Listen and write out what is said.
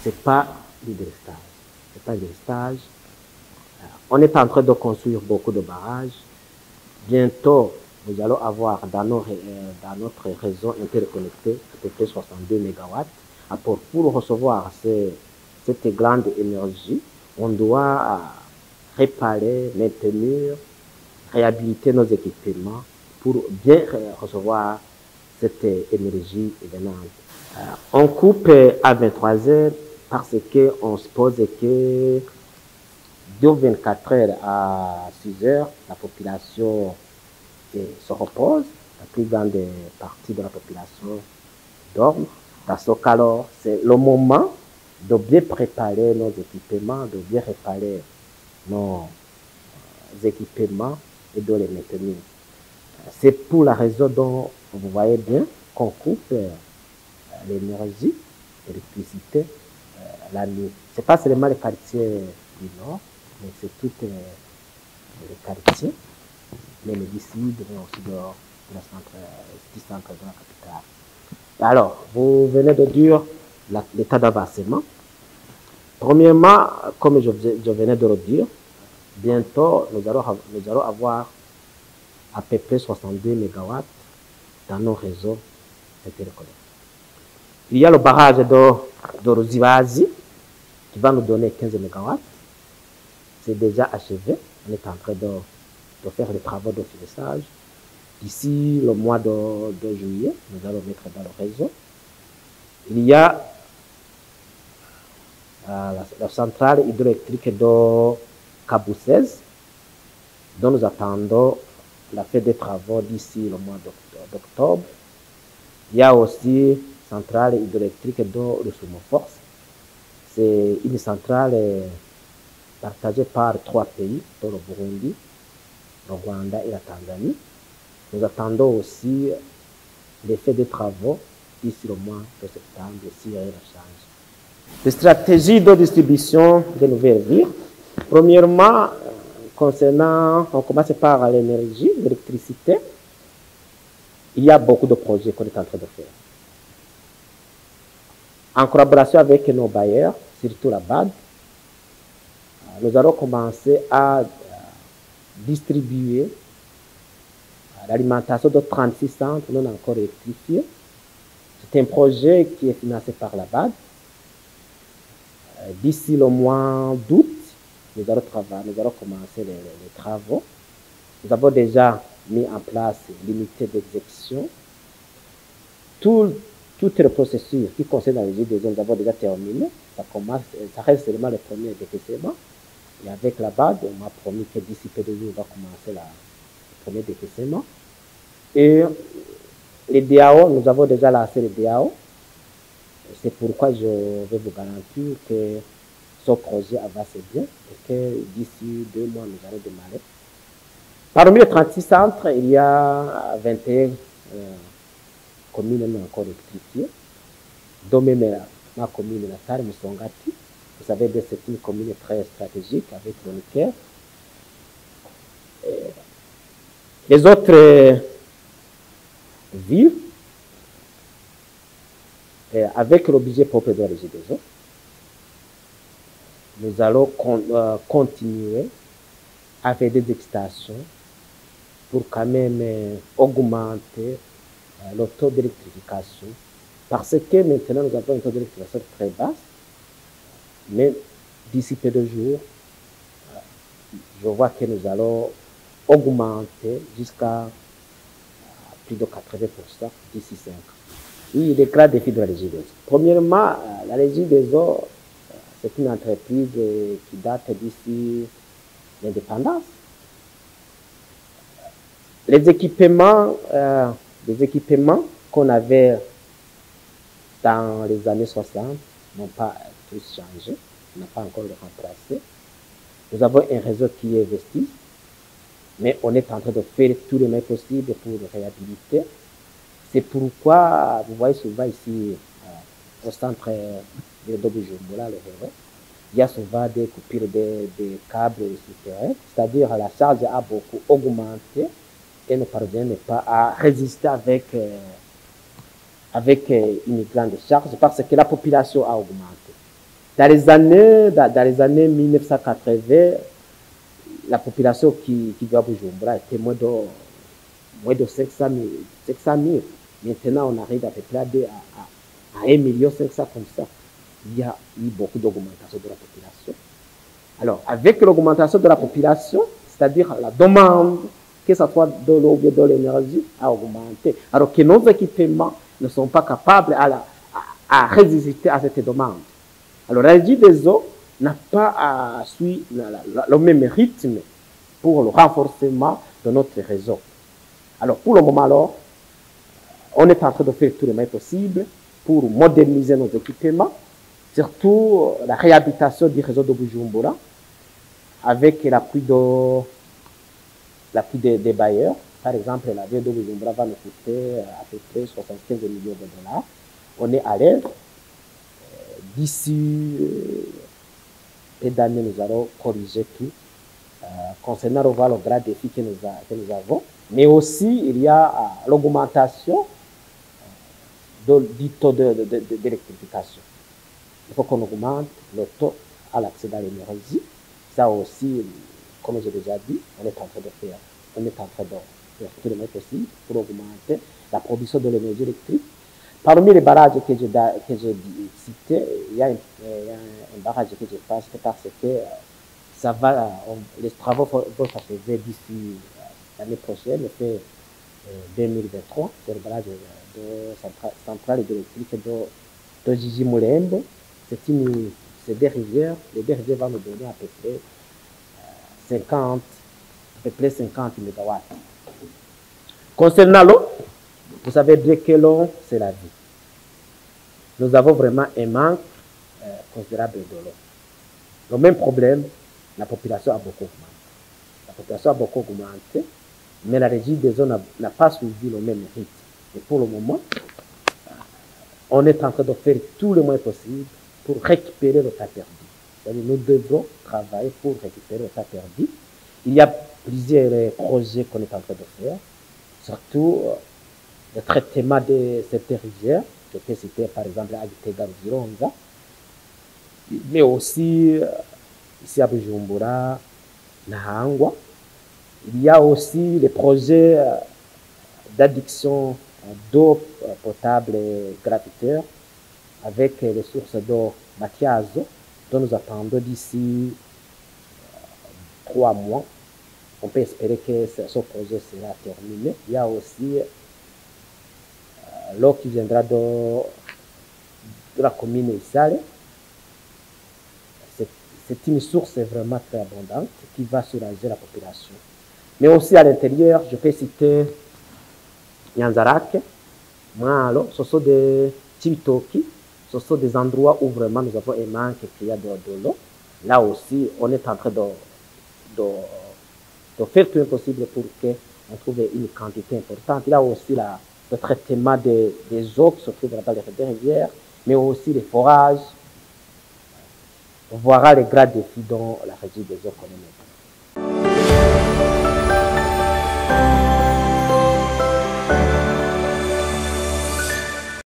c'est pas du délestage. C'est pas du délestage. On est en train de construire beaucoup de barrages. Bientôt, nous allons avoir dans notre réseau interconnecté à peu près 62 MW. Pour recevoir cette grande énergie, on doit réparer, maintenir, réhabiliter nos équipements pour bien recevoir cette énergie évenante. On coupe à 23 h parce qu'on suppose que de 24 h à 6 h, la population se repose. La plus grande partie de la population dorme. Dans ce cas, alors, c'est le moment de bien préparer nos équipements, de bien réparer nos équipements et de les maintenir. C'est pour la raison dont vous voyez bien qu'on coupe l'énergie, l'électricité la nuit. Ce n'est pas seulement les quartiers du nord, mais c'est tous les quartiers, même du sud, mais aussi du centre de la capitale. Alors, vous venez de dire l'état d'avancement. Premièrement, comme je venais de le dire, bientôt, nous allons avoir à peu près 62 MW dans nos réseaux interconnectés. Il y a le barrage de Ruzibazi qui va nous donner 15 MW. C'est déjà achevé. On est en train de faire les travaux de finissage. D'ici le mois de juillet, nous allons mettre dans le réseau. Il y a la centrale hydroélectrique de Kabou-16, dont nous attendons la fin des travaux d'ici le mois d'octobre. Il y a aussi la centrale hydroélectrique de Rusumo Force. C'est une centrale partagée par 3 pays, dont le Burundi, le Rwanda et la Tanzanie. Nous attendons aussi l'effet des travaux d'ici le mois de septembre, si rien ne change. Les stratégies de distribution des nouvelles villes. Premièrement, on commence par l'énergie, l'électricité. Il y a beaucoup de projets qu'on est en train de faire. En collaboration avec nos bailleurs, surtout la BAD, nous allons commencer à distribuer l'alimentation de 36 centres non encore électrifiés. C'est un projet qui est financé par la BAD. D'ici le mois d'août, nous allons commencer les travaux. Nous avons déjà mis en place l'unité d'exécution. Toutes les processus qui concernent la régie des zones, nous avons déjà terminé. Ça reste seulement le premier décaissement. Et avec la BAD, on m'a promis que d'ici peu de jours, on va commencer le premier décaissement. Et les DAO, nous avons déjà lancé les DAO. C'est pourquoi je vais vous garantir que ce projet avance bien et que d'ici 2 mois, nous allons démarrer. Parmi les 36 centres, il y a 21 communes non encore électrifiées, dont même ma commune natale, Musongati. Vous savez, c'est une commune très stratégique avec le nucléaire. Les autres villes, avec le budget propre de la régie des eaux, nous allons continuer à faire des extensions pour quand même augmenter le taux d'électrification. Parce que maintenant, nous avons un taux d'électrification très bas. Mais d'ici peu de jours, je vois que nous allons augmenter jusqu'à plus de 80% d'ici 5 ans. Oui, les grands défis de la régie des eaux. Premièrement, la régie des eaux, c'est une entreprise qui date d'ici l'indépendance. Les équipements qu'on avait dans les années 60 n'ont pas tous changé, on n'a pas encore le remplacé. Nous avons un réseau qui est investi, mais on est en train de faire tout le mieux possible pour le réhabiliter. C'est pourquoi, vous voyez souvent ici, au centre de Bujumbura, le réseau, il y a souvent des coupures des câbles souterrains, c'est-à-dire la charge a beaucoup augmenté et ne parvient pas à résister avec une grande charge parce que la population a augmenté. Dans les années 1980, la population qui vit à Bujumbura était moins de 500 000. Maintenant, on arrive à peu près à 1,5 million comme ça. Il y a eu beaucoup d'augmentation de la population. Alors, avec l'augmentation de la population, c'est-à-dire la demande, que ce soit de l'eau ou de l'énergie, a augmenté. Alors que nos équipements ne sont pas capables à résister à cette demande. Alors, la régie des eaux n'a pas suivi le même rythme pour le renforcement de notre réseau. Alors, pour le moment, alors, on est en train de faire tout le mieux possible pour moderniser nos équipements, surtout la réhabilitation du réseau de Bujumbura, avec l'appui des bailleurs. Par exemple, la ville de Bujumbura va nous coûter à peu près 75 millions de dollars. On est à l'aide. D'ici peu d'années, nous allons corriger tout. Concernant le grand défi que nous avons, mais aussi il y a l'augmentation du taux d'électrification. Il faut qu'on augmente le taux à l'accès à l'énergie. Ça aussi, comme j'ai déjà dit, on est en train de faire tout le mieux possible pour augmenter la production de l'énergie électrique. Parmi les barrages que j'ai cités, il y a un barrage que je pense parce que ça va, les travaux vont s'achever d'ici l'année prochaine, fait 2023, c'est le barrage de centrale électrique de Gigi Moulembo. C'est des rivières. Les deux rivières vont nous donner à peu près 50 mégawatts. Concernant l'eau, vous savez bien que l'eau, c'est la vie. Nous avons vraiment un manque considérable de l'eau. Le même problème, la population a beaucoup augmenté. La population a beaucoup augmenté, mais la régie des eaux n'a pas suivi le même rythme. Et pour le moment, on est en train de faire tout le moins possible pour récupérer le temps perdu. C'est-à-dire, nous devons travailler pour récupérer le temps perdu. Il y a plusieurs projets qu'on est en train de faire, surtout le traitement de cette rivière. Je peux citer par exemple Agitega Virunga, mais aussi ici à Bujumbura, Nahangwa. Il y a aussi les projets d'adduction d'eau potable et gravitaire avec les sources d'eau Mathiazo, dont nous attendons d'ici 3 mois. On peut espérer que ce projet sera terminé. Il y a aussi l'eau qui viendra de la commune Isale. C'est une source vraiment très abondante qui va soulager la population. Mais aussi à l'intérieur, je peux citer Nyanzarak, Malo, ce sont des Chibitoki, ce sont des endroits où vraiment nous avons un manque qu'il y a de l'eau. Là aussi, on est en train de faire tout le possible pour qu'on trouve une quantité importante. Il y a aussi le traitement des eaux qui se trouvent dans les rivières, mais aussi les forages. On verra les grands défis dont la régie des eaux connaît.